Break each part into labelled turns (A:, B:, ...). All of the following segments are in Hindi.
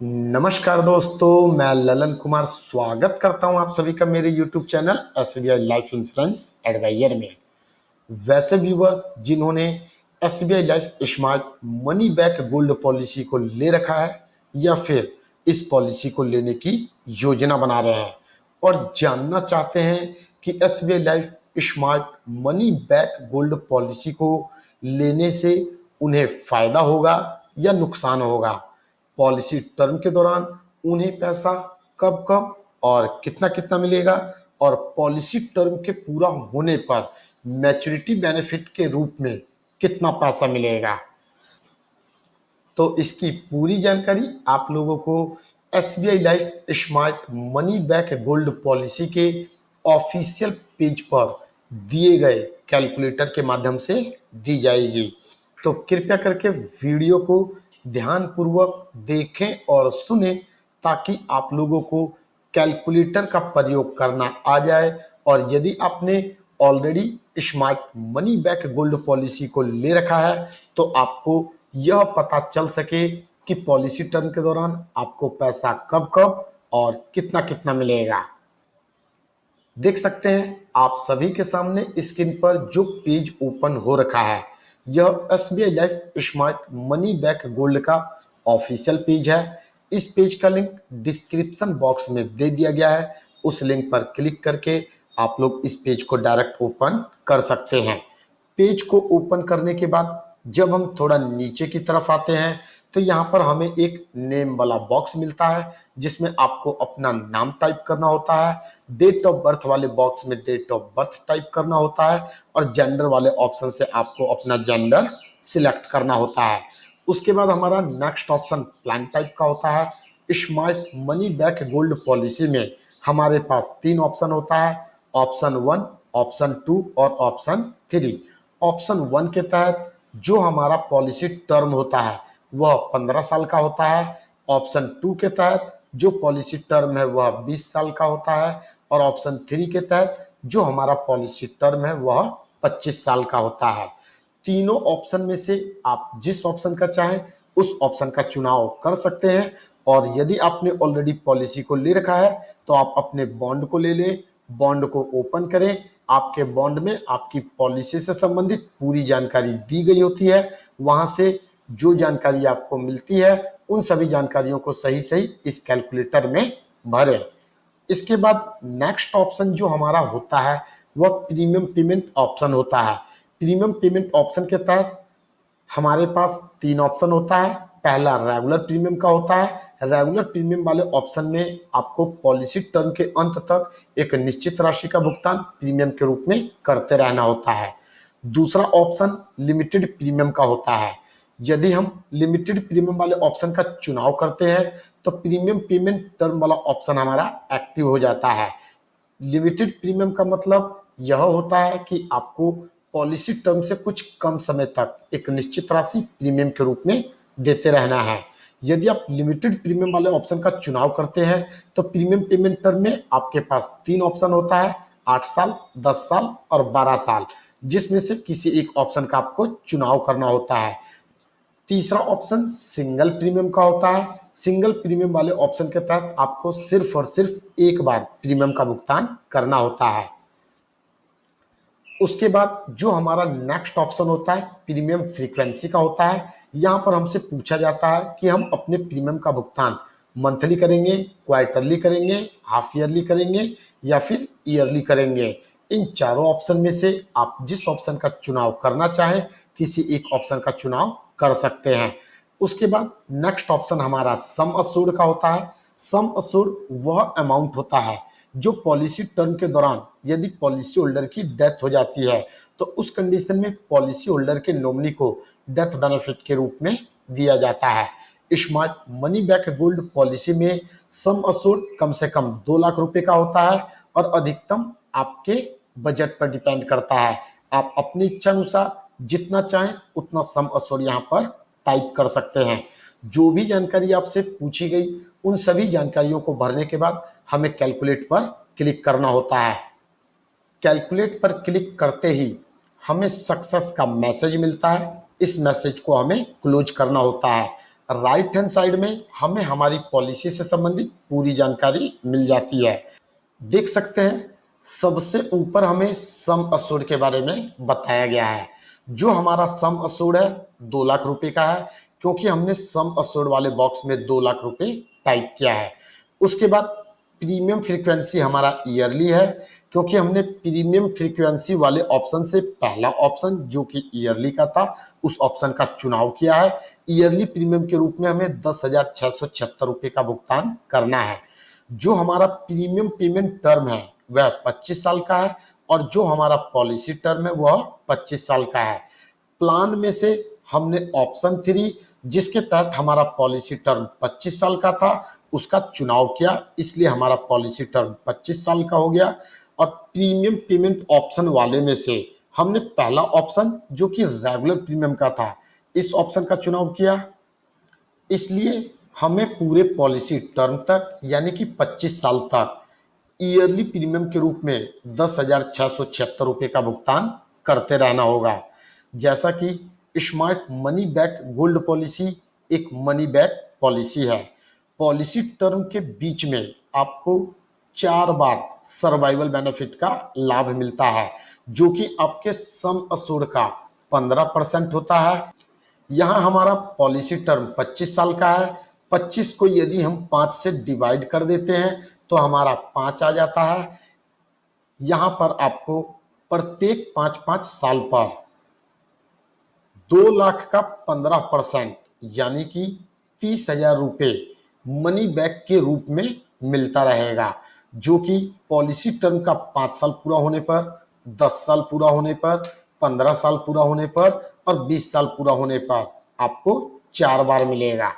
A: नमस्कार दोस्तों, मैं ललन कुमार स्वागत करता हूं आप सभी का मेरे YouTube channel SBI life insurance advisor में। वैसे व्यूवर्स जिन्होंने SBI life smart money back gold policy को ले रखा है या फिर इस पॉलिसी को लेने की योजना बना रहे हैं और जानना चाहते हैं कि SBI life smart money back gold policy को लेने से उन्हें फायदा होगा या नुकसान होगा, पॉलिसी टर्म के दौरान उन्हें पैसा कब कब और कितना कितना मिलेगा और पॉलिसी टर्म के पूरा होने पर मैच्योरिटी बेनिफिट के रूप में कितना पैसा मिलेगा। तो इसकी पूरी जानकारी आप लोगों को SBI life smart money back gold policy के ऑफिशियल पेज पर दिए गए कैलकुलेटर के माध्यम से दी जाएगी। तो कृपया करके वीडियो को ध्यानपूर्वक देखें और सुने ताकि आप लोगों को कैलकुलेटर का प्रयोग करना आ जाए। और यदि आपने already smart money back gold policy को ले रखा है तो आपको यह पता चल सके कि पॉलिसी टर्म के दौरान आपको पैसा कब कब और कितना कितना मिलेगा। देख सकते हैं आप सभी के सामने स्क्रीन पर जो पेज ओपन हो रखा है, यह SBI life smart money back gold का ऑफिशियल पेज है। इस पेज का लिंक डिस्क्रिप्शन बॉक्स में दे दिया गया है। उस लिंक पर क्लिक करके आप लोग इस पेज को डायरेक्ट ओपन कर सकते हैं। पेज को ओपन करने के बाद जब हम थोड़ा नीचे की तरफ आते हैं तो यहाँ पर हमें एक नेम वाला बॉक्स मिलता है जिसमें आपको अपना नाम टाइप करना होता है। डेट ऑफ बर्थ वाले बॉक्स में डेट ऑफ बर्थ टाइप करना होता है और जेंडर वाले ऑप्शन से आपको अपना जेंडर सिलेक्ट करना होता है। उसके बाद हमारा नेक्स्ट ऑप्शन प्लान टाइप का होता है। Smart money back gold policy में हमारे पास 3 ऑप्शन होता है, ऑप्शन 1, ऑप्शन 2 और ऑप्शन 3। ऑप्शन 1 के तहत जो हमारा पॉलिसी टर्म होता है वह 15 साल का होता है। ऑप्शन 2 के तहत जो पॉलिसी टर्म है वह 20 साल का होता है और ऑप्शन 3 के तहत जो हमारा पॉलिसी टर्म है वह 25 साल का होता है। तीनों ऑप्शन में से आप जिस ऑप्शन का चाहें उस ऑप्शन का चुनाव कर सकते हैं। और यदि आपने ऑलरेडी पॉलिसी को ले रखा है तो आप अपने बॉन्ड को ले लें, बॉन्ड को ओपन करें। आपके बॉन्ड में आपकी पॉलिसी से संबंधित पूरी जानकारी दी गई होती है। वहां से जो जानकारी आपको मिलती है उन सभी जानकारियों को सही सही इस कैलकुलेटर में भरें। इसके बाद नेक्स्ट ऑप्शन जो हमारा होता है वह प्रीमियम पेमेंट ऑप्शन होता है। प्रीमियम पेमेंट ऑप्शन के तहत हमारे पास 3 ऑप्शन होता है। पहला रेगुलर प्रीमियम का होता है। रेगुलर प्रीमियम वाले ऑप्शन में आपको पॉलिसी टर्म के अंत तक एक निश्चित राशि का भुगतान प्रीमियम के रूप में करते रहना होता है। दूसरा ऑप्शन लिमिटेड प्रीमियम का होता है। यदि हम लिमिटेड प्रीमियम वाले ऑप्शन का चुनाव करते हैं तो प्रीमियम पेमेंट टर्म वाला ऑप्शन हमारा एक्टिव हो जाता है। लिमिटेड प्रीमियम का मतलब यह होता है कि आपको पॉलिसी टर्म से कुछ कम समय तक एक निश्चित राशि प्रीमियम के रूप में देते रहना है। यदि आप लिमिटेड प्रीमियम वाले ऑप्शन का चुनाव करते हैं तो प्रीमियम पेमेंट टर्म में आपके पास 3 ऑप्शन होता है, 8 साल, 10 साल और 12 साल, जिसमें से किसी एक ऑप्शन का आपको चुनाव करना होता है। तीसरा ऑप्शन सिंगल प्रीमियम का होता है। सिंगल प्रीमियम वाले ऑप्शन के तहत आपको सिर्फ और सिर्फ एक बार प्रीमियम का भुगतान करना होता है। उसके बाद जो हमारा नेक्स्ट ऑप्शन होता है प्रीमियम फ्रीक्वेंसी का होता है। यहाँ पर हमसे पूछा जाता है कि हम अपने प्रीमियम का भुगतान मंथली करेंगे, क्वार्टरली करेंगे, हाफ ईयरली करेंगे या फिर ईयरली करेंगे। इन चारों ऑप्शन में से आप जिस ऑप्शन का चुनाव करना चाहें किसी एक ऑप्शन का चुनाव कर सकते हैं। उसके बाद नेक्स्ट ऑप्शन हमारा सम अश्योर्ड का होता है। सम अश्योर्ड वह अमाउंट होता है जो पॉलिसी टर्म के दौरान यदि पॉलिसी होल्डर की डेथ हो जाती है तो उस कंडीशन में पॉलिसी होल्डर के नॉमिनी को डेथ बेनिफिट के रूप में दिया जाता है। Smart money back gold policy में सम अश्योर्ड कम से कम 2 लाख रुपए का होता है और अधिकतम आपके बजट पर डिपेंड करता है। आप अपनी इच्छा अनुसार जितना चाहें उतना सम अश्योर्ड यहाँ पर टाइप कर सकते हैं। जो भी जानकारी आपसे पूछी गई उन सभी जानकारियों को भरने के बाद हमें कैलकुलेट पर क्लिक करना होता है। कैलकुलेट पर क्लिक करते ही हमें सक्सेस का मैसेज मिलता है। इस मैसेज को हमें क्लोज करना होता है। राइट हैंड साइड में हमें हमारी पॉलिसी से संबंधित पूरी जानकारी मिल जाती है। देख सकते हैं सबसे ऊपर हमें सम अश्योर्ड के बारे में बताया गया है। जो हमारा सम अश्योर्ड है 2 लाख रुपए का है, क्योंकि हमने सम अश्योर्ड वाले बॉक्स में 2 लाख रुपए टाइप किया है। उसके बाद प्रीमियम फ्रीक्वेंसी हमारा ईयरली है, क्योंकि हमने प्रीमियम फ्रीक्वेंसी वाले ऑप्शन से पहला ऑप्शन जो कि ईयरली का था उस ऑप्शन का चुनाव किया है। ईयरली प्रीमियम के रूप में हमें 10,676 रुपए का भुगतान करना है। जो हमारा प्रीमियम पेमेंट टर्म है वह 25 साल का है, और जो हमारा पॉलिसी टर्म है वह 25 साल का है। प्लान में से हमने ऑप्शन 3 जिसके तहत हमारा पॉलिसी टर्म 25 साल का था उसका चुनाव किया, इसलिए हमारा पॉलिसी टर्म 25 साल का हो गया। और प्रीमियम पेमेंट ऑप्शन वाले में से हमने पहला ऑप्शन जो कि रेगुलर प्रीमियम का था इस ऑप्शन का चुनाव किया, इसलिए हमें पूरे पॉलिसी टर्म तक यानी कि 25 साल तक ईयरली प्रीमियम के रूप में 10,676 रुपए का भुगतान करते रहना होगा। जैसा कि smart money back gold policy एक मनी बैक पॉलिसी है। पॉलिसी टर्म के बीच में आपको 4 बार सर्वाइवल बेनिफिट का लाभ मिलता है, जो कि आपके सम अश्योर्ड का 15% होता है। यहाँ हमारा पॉलिसी टर्म 25 साल का है। 25 को यदि हम 5 से डिवाइड कर देते हैं तो हमारा 5 आ जाता है। यहाँ पर आपको प्रत्येक 5-5 साल पर 2 लाख का 15% यानी कि 30,000 रुपये मनी बैक के रूप में मिलता रहेगा, जो कि पॉलिसी टर्म का 5 साल पूरा होने पर, 10 साल पूरा होने पर, 15 साल पूरा होने पर और 20 साल पूरा होने पर आपको 4 बार मिलेगा।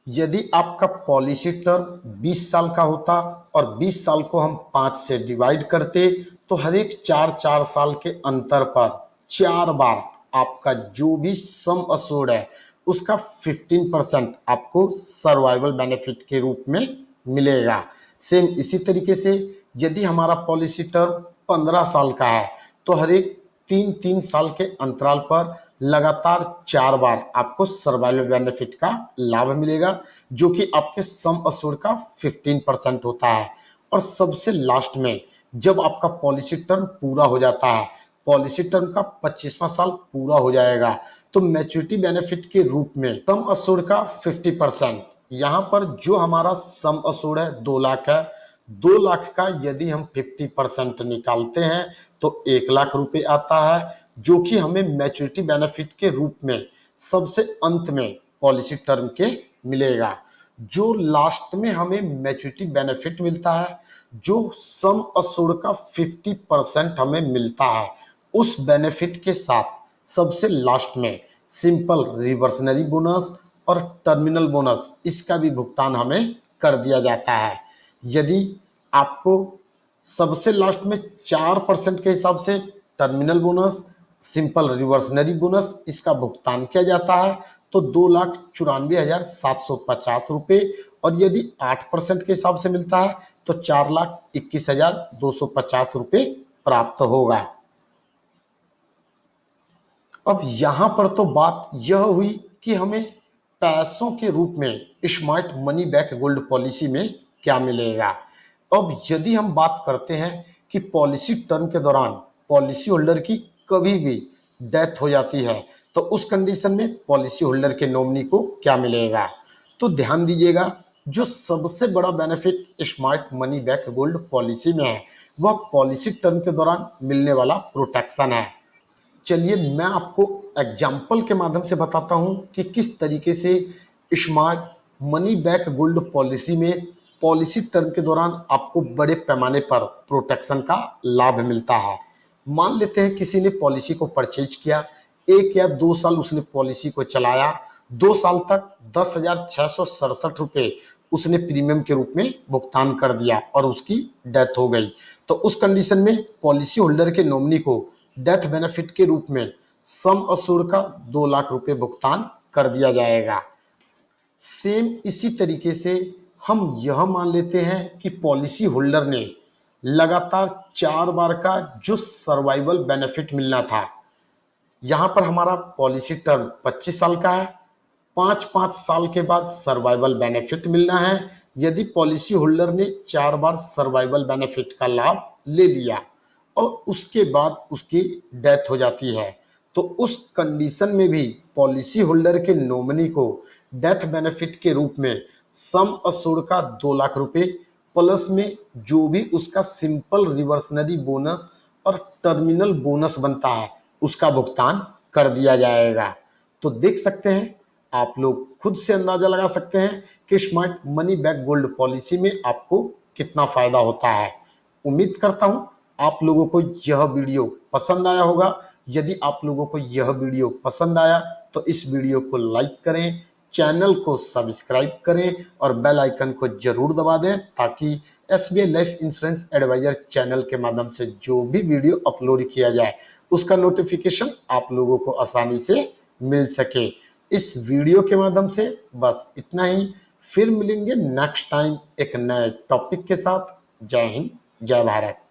A: यदि आपका पॉलिसी टर्म 20 साल का होता और 20 साल को हम 5 से डिवाइड करते तो हर एक 4-4 साल के अंतर पर 4 बार आपका जो भी सम अश्योर्ड है उसका 15% आपको सर्वाइवल बेनिफिट के रूप में मिलेगा। सेम इसी तरीके से यदि हमारा पॉलिसी टर्म 15 साल का है तो हर एक 3-3 साल के अंतराल पर लगातार 4 बार आपको सर्वाइवल बेनिफिट का लाभ मिलेगा, जो कि आपके सम अश्योर्ड का 15% होता है। और सबसे लास्ट में जब आपका पॉलिसी टर्म पूरा हो जाता है, पॉलिसी टर्म का 25वां साल पूरा हो जाएगा, तो मैच्योरिटी बेनिफिट के रूप में सम अश्योर्ड का 50%, यहाँ पर जो हमारा सम अश्योर्ड है 2 लाख है, 2 लाख का यदि हम 50% निकालते हैं तो 1 लाख रुपए आता है, जो कि हमें मैच्योरिटी बेनिफिट के रूप में सबसे अंत में पॉलिसी टर्म के मिलेगा। जो लास्ट में हमें मैच्योरिटी बेनिफिट मिलता है, जो सम अश्योर्ड का 50% हमें मिलता है, उस बेनिफिट के साथ सबसे लास्ट में सिंपल रिवर्सनरी बोनस और टर्मिनल बोनस इसका भी भुगतान हमें कर दिया जाता है। यदि आपको सबसे लास्ट में 4% के हिसाब से terminal bonus, simple reversionary bonus इसका भुगतान किया जाता है तो 2,94,750 रुपये, और यदि 8% के हिसाब से मिलता है तो 4,21,250 रुपये प्राप्त होगा। अब यहाँ पर तो बात यह हुई कि हमें पैसों के रूप में smart money back gold policy में क्या मिलेगा। अब यदि हम बात करते हैं कि पॉलिसी टर्म के दौरान पॉलिसी होल्डर की कभी भी डेथ हो जाती है तो उस कंडीशन में पॉलिसी होल्डर के नॉमिनी को क्या मिलेगा, तो ध्यान दीजिएगा जो सबसे बड़ा benefit smart money back gold policy में है वह पॉलिसी टर्म के दौरान मिलने वाला प्रोटेक्शन है। चलिए मैं आपको एग्जाम्पल के माध्यम से बताता हूं कि किस तरीके से smart money back gold policy में पॉलिसी टर्म के दौरान आपको बड़े पैमाने पर प्रोटेक्शन का लाभ मिलता है। मान लेते हैं किसी ने पॉलिसी को परचेज किया, 1 या 2 साल उसने पॉलिसी को चलाया, 2 साल तक 10,667 रुपये उसने प्रीमियम के रूप में भुगतान कर दिया और उसकी डेथ हो गई, तो उस कंडीशन में पॉलिसी होल्डर के नॉमिनी को डेथ बेनिफिट के रूप में सम अश्योर्ड का 2 लाख रुपए भुगतान कर दिया जाएगा। सेम इसी तरीके से हम यह मान लेते हैं कि पॉलिसी होल्डर ने लगातार 4 बार का जो सर्वाइवल बेनिफिट मिलना था, यहाँ पर हमारा पॉलिसी टर्म 25 साल का है, 5-5 साल के बाद सर्वाइवल बेनिफिट मिलना है। यदि पॉलिसी होल्डर ने 4 बार सर्वाइवल बेनिफिट का लाभ ले लिया और उसके बाद उसकी डेथ हो जाती है, तो उस कंडीशन में भी पॉलिसी होल्डर के नॉमिनी को डेथ बेनिफिट के रूप में सम अश्योर्ड का 2 लाख रुपए प्लस में जो भी उसका सिंपल रिवर्सनरी बोनस और टर्मिनल बोनस बनता है उसका भुगतान कर दिया जाएगा। तो देख सकते हैं, आप लोग खुद से अंदाजा लगा सकते हैं कि smart money back gold policy में आपको कितना फायदा होता है। उम्मीद करता हूं आप लोगों को यह वीडियो पसंद आया होगा। यदि आप लोगों को यह वीडियो पसंद आया तो इस वीडियो को लाइक करें, चैनल को सब्सक्राइब करें और बेल आइकन को जरूर दबा दें ताकि SBI life insurance advisor channel के माध्यम से जो भी वीडियो अपलोड किया जाए उसका नोटिफिकेशन आप लोगों को आसानी से मिल सके। इस वीडियो के माध्यम से बस इतना ही। फिर मिलेंगे नेक्स्ट टाइम एक नए टॉपिक के साथ। जय हिंद, जय भारत।